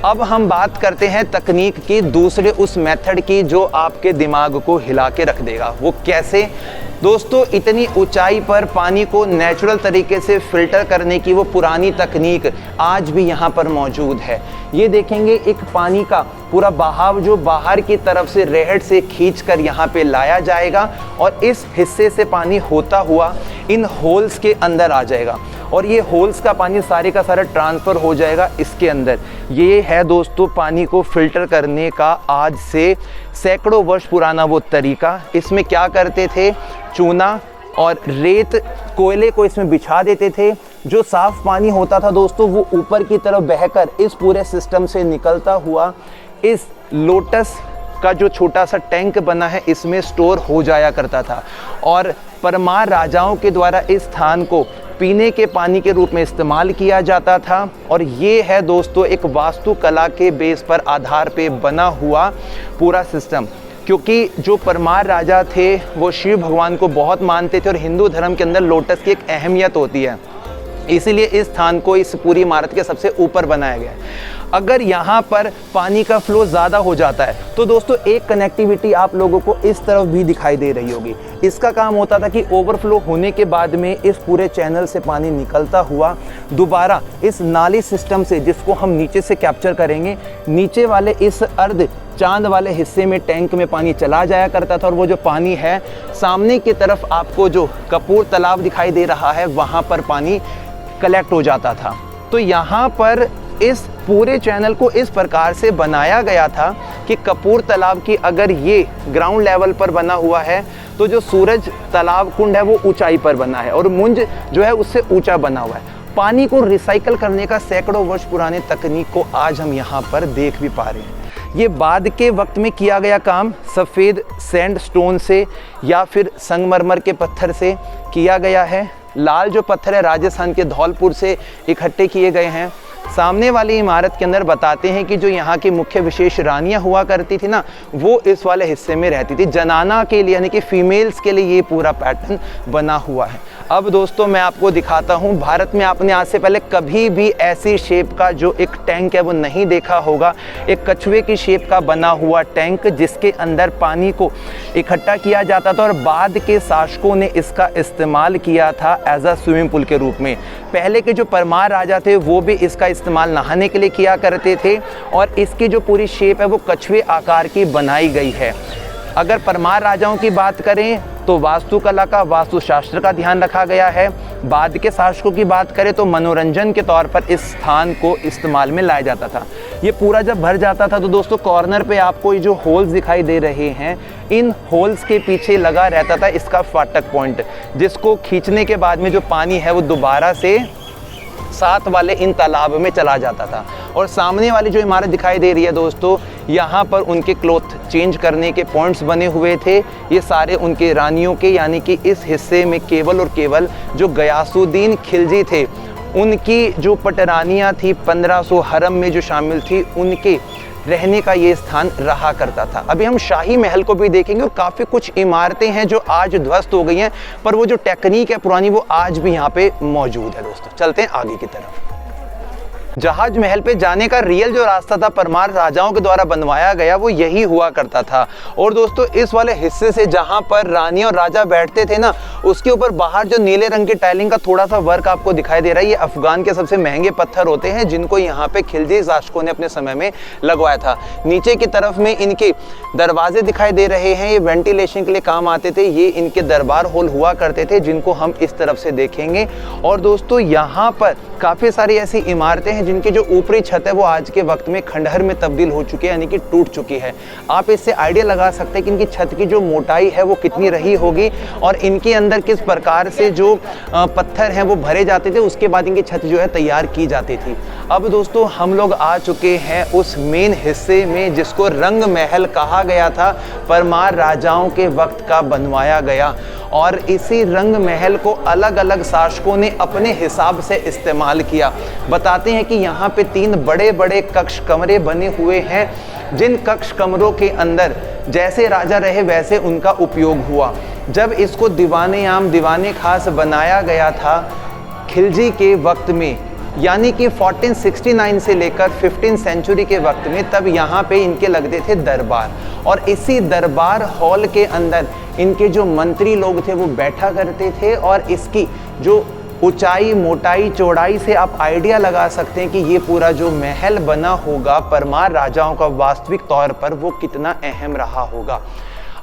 अब हम बात करते हैं तकनीक की, दूसरे उस मेथड की जो आपके दिमाग को हिला के रख देगा। वो कैसे दोस्तों? इतनी ऊंचाई पर पानी को नेचुरल तरीके से फिल्टर करने की वो पुरानी तकनीक आज भी यहाँ पर मौजूद है। ये देखेंगे एक पानी का पूरा बहाव जो बाहर की तरफ से रेहड़ से खींचकर यहाँ पे लाया जाएगा और इस हिस्से से पानी होता हुआ इन होल्स के अंदर आ जाएगा और ये होल्स का पानी सारे का सारा ट्रांसफ़र हो जाएगा इसके अंदर। ये है दोस्तों पानी को फिल्टर करने का आज से सैकड़ों वर्ष पुराना वो तरीका। इसमें क्या करते थे, चूना और रेत कोयले को इसमें बिछा देते थे। जो साफ़ पानी होता था दोस्तों वो ऊपर की तरफ बहकर इस पूरे सिस्टम से निकलता हुआ इस लोटस का जो छोटा सा टैंक बना है इसमें स्टोर हो जाया करता था और परमार राजाओं के द्वारा इस स्थान को पीने के पानी के रूप में इस्तेमाल किया जाता था। और ये है दोस्तों एक वास्तुकला के बेस पर आधार पे बना हुआ पूरा सिस्टम, क्योंकि जो परमार राजा थे वो शिव भगवान को बहुत मानते थे और हिंदू धर्म के अंदर लोटस की एक अहमियत होती है, इसीलिए इस स्थान को इस पूरी इमारत के सबसे ऊपर बनाया गया है। अगर यहाँ पर पानी का फ्लो ज़्यादा हो जाता है तो दोस्तों एक कनेक्टिविटी आप लोगों को इस तरफ भी दिखाई दे रही होगी। इसका काम होता था कि ओवरफ्लो होने के बाद में इस पूरे चैनल से पानी निकलता हुआ दोबारा इस नाली सिस्टम से, जिसको हम नीचे से कैप्चर करेंगे, नीचे वाले इस अर्ध चांद वाले हिस्से में टैंक में पानी चला जाया करता था और वो जो पानी है सामने की तरफ आपको जो कपूर तालाब दिखाई दे रहा है वहाँ पर पानी कलेक्ट हो जाता था। तो यहाँ पर इस पूरे चैनल को इस प्रकार से बनाया गया था कि कपूर तालाब की अगर ये ग्राउंड लेवल पर बना हुआ है तो जो सूरज तालाब कुंड है वो ऊंचाई पर बना है और मुंज जो है उससे ऊंचा बना हुआ है। पानी को रिसाइकल करने का सैकड़ों वर्ष पुराने तकनीक को आज हम यहाँ पर देख भी पा रहे हैं। ये बाद के वक्त में किया गया काम सफ़ेद सैंडस्टोन से या फिर संगमरमर के पत्थर से किया गया है। लाल जो पत्थर है राजस्थान के धौलपुर से इकट्ठे किए गए हैं। सामने वाली इमारत के अंदर बताते हैं कि जो यहाँ की मुख्य विशेष रानियाँ हुआ करती थी ना, वो इस वाले हिस्से में रहती थी। जनाना के लिए यानी कि फीमेल्स के लिए ये पूरा पैटर्न बना हुआ है। अब दोस्तों मैं आपको दिखाता हूँ, भारत में आपने आज से पहले कभी भी ऐसी शेप का जो एक टैंक है वो नहीं देखा होगा। एक कछुए की शेप का बना हुआ टैंक जिसके अंदर पानी को इकट्ठा किया जाता था और बाद के शासकों ने इसका इस्तेमाल किया था एज अ स्विमिंग पूल के रूप में। पहले के जो परमार राजा थे वो भी इसका इस्तेमाल नहाने के लिए किया करते थे और इसकी जो पूरी शेप है वो कछुए आकार की बनाई गई है। अगर परमार राजाओं की बात करें तो वास्तुकला का, वास्तुशास्त्र का ध्यान रखा गया है। बाद के शासकों की बात करें तो मनोरंजन के तौर पर इस स्थान को इस्तेमाल में लाया जाता था। ये पूरा जब भर जाता था तो दोस्तों कॉर्नर पे आपको ये जो होल्स दिखाई दे रहे हैं, इन होल्स के पीछे लगा रहता था इसका फाटक पॉइंट, जिसको खींचने के बाद में जो पानी है वो दोबारा से साथ वाले इन तालाब में चला जाता था। और सामने वाली जो इमारत दिखाई दे रही है दोस्तों, यहाँ पर उनके क्लॉथ चेंज करने के पॉइंट्स बने हुए थे। ये सारे उनके रानियों के, यानी कि इस हिस्से में केवल और केवल जो गयासुद्दीन खिलजी थे उनकी जो पटरानियाँ थी 1500 हरम में जो शामिल थी, उनके रहने का ये स्थान रहा करता था। अभी हम शाही महल को भी देखेंगे और काफ़ी कुछ इमारतें हैं जो आज ध्वस्त हो गई हैं, पर वो जो टेक्निक है पुरानी वो आज भी यहाँ पे मौजूद है। दोस्तों चलते हैं आगे की तरफ। जहाज महल पे जाने का रियल जो रास्ता था परमार राजाओं के द्वारा बनवाया गया वो यही हुआ करता था। और दोस्तों इस वाले हिस्से से जहाँ पर रानी और राजा बैठते थे ना, उसके ऊपर बाहर जो नीले रंग की टाइलिंग का थोड़ा सा वर्क आपको दिखाई दे रहा है, ये अफगान के सबसे महंगे पत्थर होते हैं जिनको यहाँ पे खिलजी शासकों ने अपने समय में लगवाया था। नीचे की तरफ में इनके दरवाजे दिखाई दे रहे हैं, ये वेंटिलेशन के लिए काम आते थे। ये इनके दरबार हॉल हुआ करते थे जिनको हम इस तरफ से देखेंगे। और दोस्तों यहाँ पर काफ़ी सारी ऐसी इमारतें हैं जिनकी जो ऊपरी छत है वो आज के वक्त में खंडहर में तब्दील हो चुकी है, यानी कि टूट चुकी है। आप इससे आइडिया लगा सकते हैं कि इनकी छत की जो मोटाई है वो कितनी रही होगी और इनके अंदर किस प्रकार से जो पत्थर हैं वो भरे जाते थे, उसके बाद इनकी छत जो है तैयार की जाती थी। अब दोस्तों हम लोग आ चुके हैं उस मेन हिस्से में जिसको रंग महल कहा गया था, परमार राजाओं के वक्त का बनवाया गया। और इसी रंग महल को अलग अलग शासकों ने अपने हिसाब से इस्तेमाल किया। बताते हैं कि यहाँ पे 3 बड़े बड़े कक्ष कमरे बने हुए हैं, जिन कक्ष कमरों के अंदर जैसे राजा रहे वैसे उनका उपयोग हुआ। जब इसको दीवाने आम, दीवाने खास बनाया गया था खिलजी के वक्त में, यानी कि 1469 से लेकर 15 सेंचुरी के वक्त में तब यहाँ पे इनके लगते थे दरबार, और इसी दरबार हॉल के अंदर इनके जो मंत्री लोग थे वो बैठा करते थे। और इसकी जो ऊंचाई, मोटाई, चौड़ाई से आप आइडिया लगा सकते हैं कि ये पूरा जो महल बना होगा परमार राजाओं का वास्तविक तौर पर वो कितना अहम रहा होगा।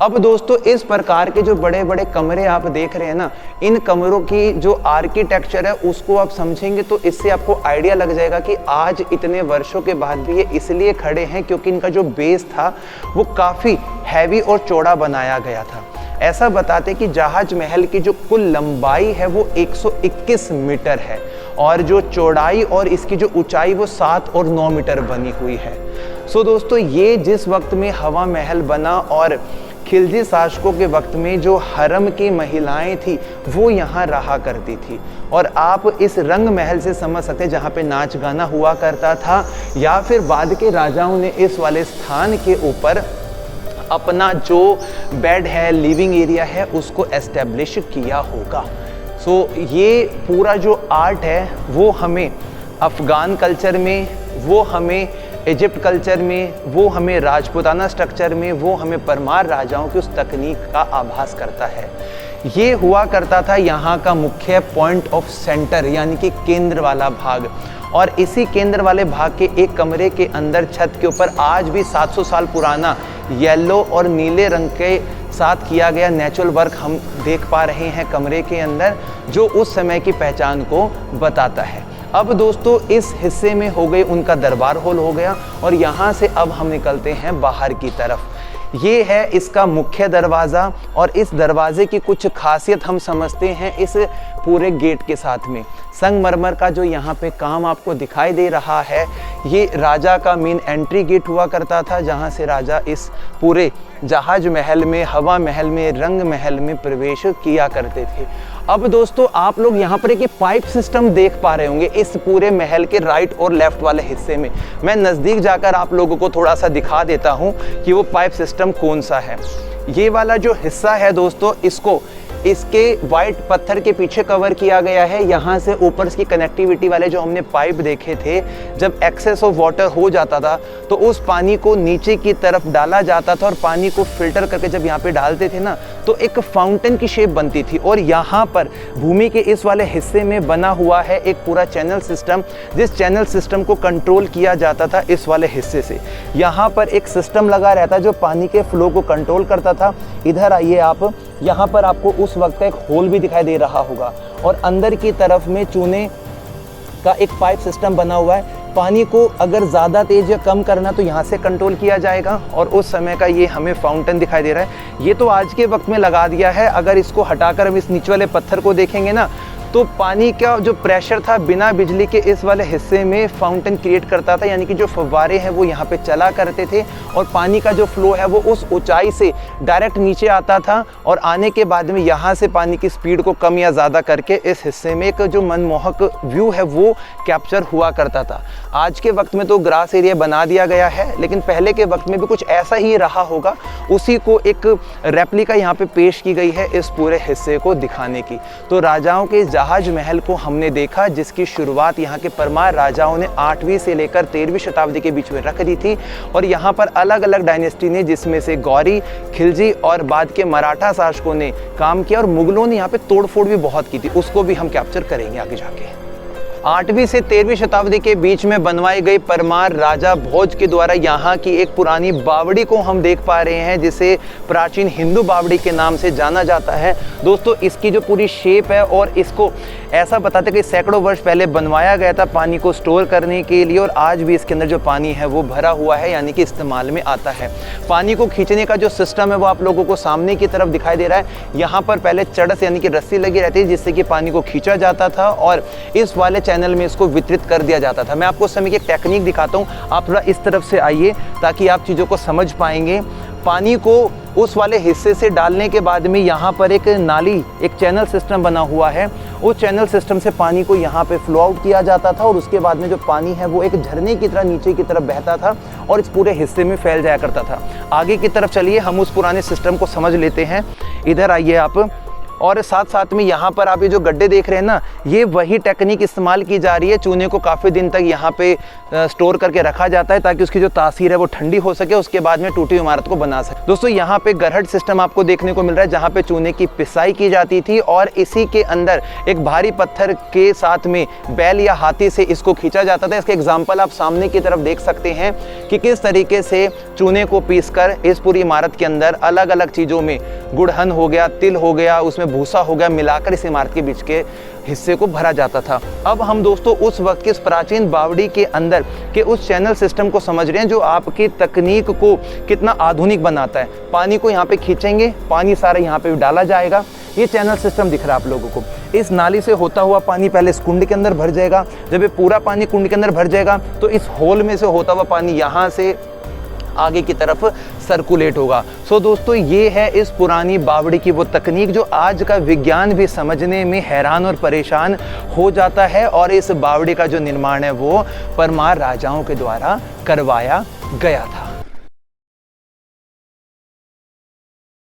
अब दोस्तों इस प्रकार के जो बड़े बड़े कमरे आप देख रहे हैं ना, इन कमरों की जो आर्किटेक्चर है उसको आप समझेंगे तो इससे आपको आइडिया लग जाएगा कि आज इतने वर्षों के बाद भी ये इसलिए खड़े हैं क्योंकि इनका जो बेस था वो काफ़ी हैवी और चौड़ा बनाया गया था। ऐसा बताते कि जहाज महल की जो कुल लंबाई है वो 121 मीटर है और जो चौड़ाई और इसकी जो ऊंचाई वो 7 और 9 मीटर बनी हुई है। सो दोस्तों ये जिस वक्त में हवा महल बना और खिलजी शासकों के वक्त में जो हरम की महिलाएं थी वो यहाँ रहा करती थी, और आप इस रंग महल से समझ सकते हैं जहाँ पे नाच गाना हुआ करता था, या फिर बाद के राजाओं ने इस वाले स्थान के ऊपर अपना जो बेड है, लिविंग एरिया है, उसको एस्टेब्लिश किया होगा। सो ये पूरा जो आर्ट है वो हमें अफ़गान कल्चर में, वो हमें इजिप्ट कल्चर में, वो हमें राजपूताना स्ट्रक्चर में, वो हमें परमार राजाओं की उस तकनीक का आभास करता है। ये हुआ करता था यहाँ का मुख्य पॉइंट ऑफ सेंटर, यानी कि केंद्र वाला भाग, और इसी केंद्र वाले भाग के एक कमरे के अंदर छत के ऊपर आज भी 700 साल पुराना येलो और नीले रंग के साथ किया गया नेचुरल वर्क हम देख पा रहे हैं कमरे के अंदर, जो उस समय की पहचान को बताता है। अब दोस्तों इस हिस्से में हो गई उनका दरबार हॉल हो गया, और यहाँ से अब हम निकलते हैं बाहर की तरफ। ये है इसका मुख्य दरवाज़ा, और इस दरवाजे की कुछ खासियत हम समझते हैं इस पूरे गेट के साथ में। संगमरमर का जो यहाँ पे काम आपको दिखाई दे रहा है, ये राजा का मेन एंट्री गेट हुआ करता था, जहाँ से राजा इस पूरे जहाज महल में, हवा महल में, रंग महल में प्रवेश किया करते थे। अब दोस्तों आप लोग यहाँ पर एक पाइप सिस्टम देख पा रहे होंगे इस पूरे महल के राइट और लेफ्ट वाले हिस्से में। मैं नज़दीक जाकर आप लोगों को थोड़ा सा दिखा देता हूँ कि वो पाइप सिस्टम कौन सा है। ये वाला जो हिस्सा है दोस्तों, इसको इसके वाइट पत्थर के पीछे कवर किया गया है। यहाँ से ऊपर इसकी कनेक्टिविटी वाले जो हमने पाइप देखे थे, जब एक्सेस ऑफ वाटर हो जाता था तो उस पानी को नीचे की तरफ डाला जाता था, और पानी को फिल्टर करके जब यहाँ पे डालते थे ना तो एक फाउंटेन की शेप बनती थी। और यहाँ पर भूमि के इस वाले हिस्से में बना हुआ है एक पूरा चैनल सिस्टम, जिस चैनल सिस्टम को कंट्रोल किया जाता था इस वाले हिस्से से। यहाँ पर एक सिस्टम लगा रहता जो पानी के फ्लो को कंट्रोल करता था। इधर आइए आप, यहाँ पर आपको उस वक्त का एक होल भी दिखाई दे रहा होगा, और अंदर की तरफ में चूने का एक पाइप सिस्टम बना हुआ है। पानी को अगर ज़्यादा तेज या कम करना तो यहाँ से कंट्रोल किया जाएगा, और उस समय का ये हमें फाउंटेन दिखाई दे रहा है। ये तो आज के वक्त में लगा दिया है। अगर इसको हटाकर हम इस नीचे वाले पत्थर को देखेंगे ना तो पानी का जो प्रेशर था बिना बिजली के इस वाले हिस्से में फाउंटेन क्रिएट करता था, यानी कि जो फव्वारे हैं वो यहाँ पे चला करते थे, और पानी का जो फ्लो है वो उस ऊंचाई से डायरेक्ट नीचे आता था, और आने के बाद में यहाँ से पानी की स्पीड को कम या ज़्यादा करके इस हिस्से में एक जो मनमोहक व्यू है वो कैप्चर हुआ करता था। आज के वक्त में तो ग्रास एरिया बना दिया गया है, लेकिन पहले के वक्त में भी कुछ ऐसा ही रहा होगा। उसी को एक रेप्लिका यहाँ पे पेश की गई है इस पूरे हिस्से को दिखाने की। तो राजाओं के जहाज महल को हमने देखा, जिसकी शुरुआत यहाँ के परमार राजाओं ने 8वीं से लेकर 13वीं शताब्दी के बीच में रख दी थी, और यहाँ पर अलग अलग डायनेस्टी ने, जिसमें से गौरी, खिलजी और बाद के मराठा शासकों ने काम किया, और मुगलों ने यहाँ पे तोड़फोड़ भी बहुत की थी। उसको भी हम कैप्चर करेंगे आगे जाके। 8वीं से 13वीं शताब्दी के बीच में बनवाई गई परमार राजा भोज के द्वारा यहाँ की एक पुरानी बावड़ी को हम देख पा रहे हैं, जिसे प्राचीन हिंदू बावड़ी के नाम से जाना जाता है। दोस्तों इसकी जो पूरी शेप है, और इसको ऐसा बताते कि सैकड़ों वर्ष पहले बनवाया गया था पानी को स्टोर करने के लिए, और आज भी इसके अंदर जो पानी है वो भरा हुआ है, यानी कि इस्तेमाल में आता है। पानी को खींचने का जो सिस्टम है वो आप लोगों को सामने की तरफ दिखाई दे रहा है। यहाँ पर पहले चड़स यानी कि रस्सी लगी रहती है, जिससे कि पानी को खींचा जाता था, और इस वाले चैनल में इसको वितरित कर दिया जाता था। मैं आपको उस समय की एक टेक्निक दिखाता हूँ, आप थोड़ा इस तरफ से आइए ताकि आप चीज़ों को समझ पाएंगे। पानी को उस वाले हिस्से से डालने के बाद में यहाँ पर एक नाली, एक चैनल सिस्टम बना हुआ है। उस चैनल सिस्टम से पानी को यहाँ पे फ्लो आउट किया जाता था, और उसके बाद में जो पानी है वो एक झरने की तरह नीचे की तरफ बहता था और इस पूरे हिस्से में फैल जाया करता था। आगे की तरफ चलिए, हम उस पुराने सिस्टम को समझ लेते हैं। इधर आइए आप, और साथ साथ में यहाँ पर आप ये जो गड्ढे देख रहे हैं ना, ये वही टेक्निक इस्तेमाल की जा रही है। चूने को काफ़ी दिन तक यहाँ पे स्टोर करके रखा जाता है ताकि उसकी जो तासीर है वो ठंडी हो सके, उसके बाद में टूटी इमारत को बना सके। दोस्तों यहाँ पे गरहट सिस्टम आपको देखने को मिल रहा है जहाँ पे चूने की पिसाई की जाती थी और इसी के अंदर एक भारी पत्थर के साथ में बैल या हाथी से इसको खींचा जाता था। इसके एग्जाम्पल आप सामने की तरफ देख सकते हैं कि किस तरीके से चूने को पीसकर इस पूरी इमारत के अंदर अलग अलग चीज़ों में, गुड़हन हो गया, तिल हो गया, उसमें भूसा हो गया, मिलाकर इस इमारत के बीच के हिस्से को भरा जाता था। अब हम दोस्तों उस वक्त के इस प्राचीन बावड़ी के अंदर के उस चैनल सिस्टम को समझ रहे हैं जो आपकी तकनीक को कितना आधुनिक बनाता है। पानी को यहाँ पे खींचेंगे, पानी सारा यहाँ पे डाला जाएगा। ये चैनल सिस्टम दिख रहा है आप लोगों को। इस नाली से होता हुआ पानी पहले इस कुंड के अंदर भर जाएगा। जब ये पूरा पानी कुंड के अंदर भर जाएगा तो इस होल में से होता हुआ पानी यहाँ से आगे की तरफ सर्कुलेट होगा। सो दोस्तों ये है इस पुरानी बावड़ी की वो तकनीक जो आज का विज्ञान भी समझने में हैरान और परेशान हो जाता है। और इस बावड़ी का जो निर्माण है वो परमार राजाओं के द्वारा करवाया गया था।